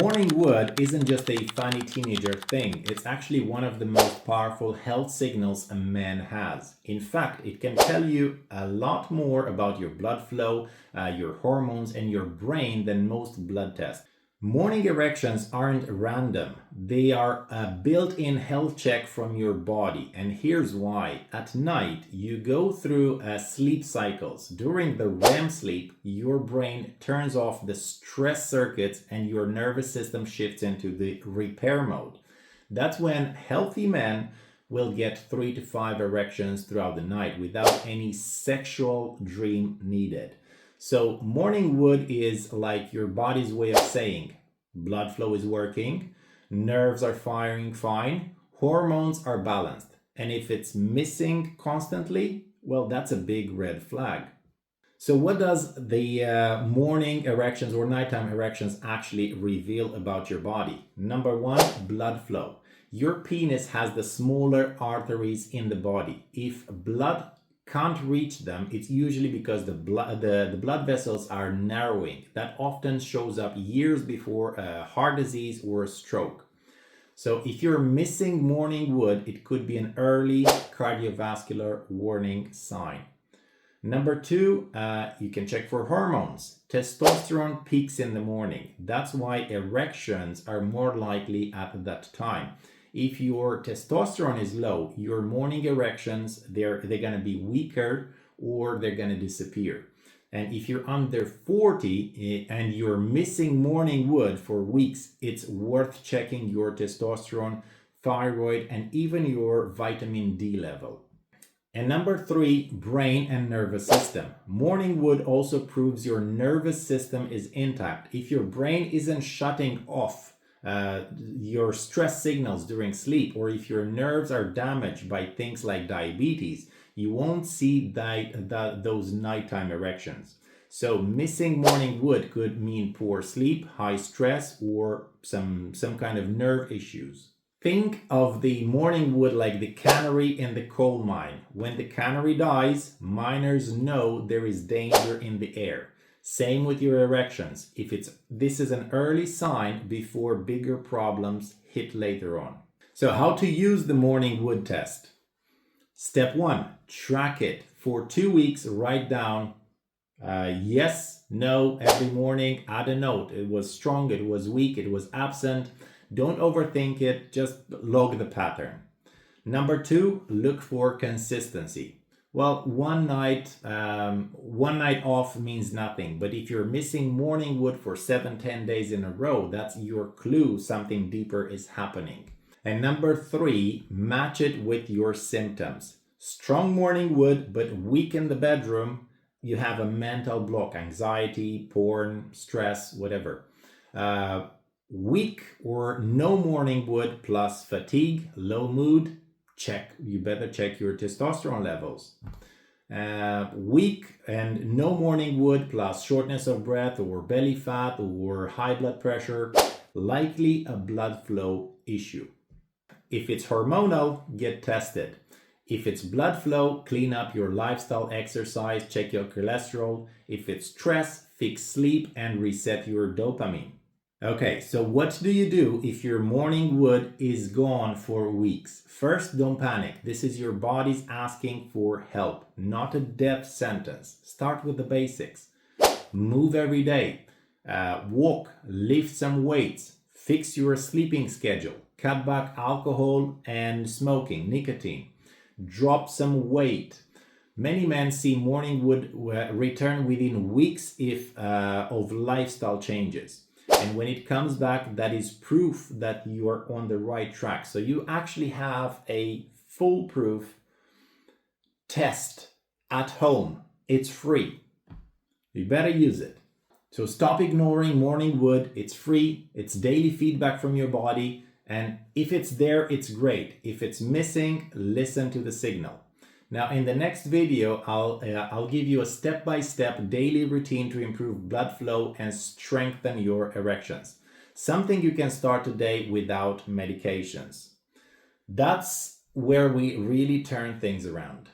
Morning wood isn't just a funny teenager thing, it's actually one of the most powerful health signals a man has. In fact, it can tell you a lot more about your blood flow, your hormones, and your brain than most blood tests. Morning erections aren't random. They are a built-in health check from your body. And here's why. At night, you go through sleep cycles. During the REM sleep, your brain turns off the stress circuits and your nervous system shifts into the repair mode. That's when healthy men will get 3 to 5 erections throughout the night without any sexual dream needed. So morning wood is like your body's way of saying blood flow is working, nerves are firing fine, hormones are balanced. And if it's missing constantly, well, that's a big red flag. So what does the morning erections or nighttime erections actually reveal about your body? Number one, blood flow. Your penis has the smaller arteries in the body. If blood can't reach them, it's usually because the blood vessels are narrowing. That often shows up years before a heart disease or a stroke. So if you're missing morning wood, it could be an early cardiovascular warning sign. Number two, you can check for hormones. Testosterone peaks in the morning. That's why erections are more likely at that time. If your testosterone is low, your morning erections, they're going to be weaker or they're going to disappear. And if you're under 40 and you're missing morning wood for weeks, it's worth checking your testosterone, thyroid, and even your vitamin D level. And number three, brain and nervous system. Morning wood also proves your nervous system is intact. If your brain isn't shutting off your stress signals during sleep, or if your nerves are damaged by things like diabetes, you won't see those nighttime erections. So missing morning wood could mean poor sleep, high stress, or some kind of nerve issues. Think of the morning wood like the canary in the coal mine. When the canary dies, miners know there is danger in the air. Same with your erections. This is an early sign before bigger problems hit later on. So how to use the morning wood test? Step one, track it. For 2 weeks, write down yes, no, every morning, add a note. It was strong, it was weak, it was absent. Don't overthink it, just log the pattern. Number two, look for consistency. Well, one night off means nothing, but if you're missing morning wood for 7-10 days in a row, that's your clue something deeper is happening. And number three, match it with your symptoms. Strong morning wood, but weak in the bedroom, you have a mental block, anxiety, porn, stress, whatever. Weak or no morning wood plus fatigue, low mood, you better check your testosterone levels. Weak and no morning wood plus shortness of breath or belly fat or high blood pressure, likely a blood flow issue. If it's hormonal, get tested. If it's blood flow, clean up your lifestyle, exercise, check your cholesterol. If it's stress, fix sleep and reset your dopamine. Okay, so what do you do if your morning wood is gone for weeks? First, don't panic. This is your body's asking for help, not a death sentence. Start with the basics. Move every day. Walk, lift some weights, fix your sleeping schedule, cut back alcohol and smoking, nicotine, drop some weight. Many men see morning wood return within weeks of lifestyle changes. And when it comes back, that is proof that you are on the right track. So you actually have a foolproof test at home. It's free. You better use it. So stop ignoring morning wood. It's free. It's daily feedback from your body. And if it's there, it's great. If it's missing, listen to the signal. Now, in the next video, I'll give you a step-by-step daily routine to improve blood flow and strengthen your erections. Something you can start today without medications. That's where we really turn things around.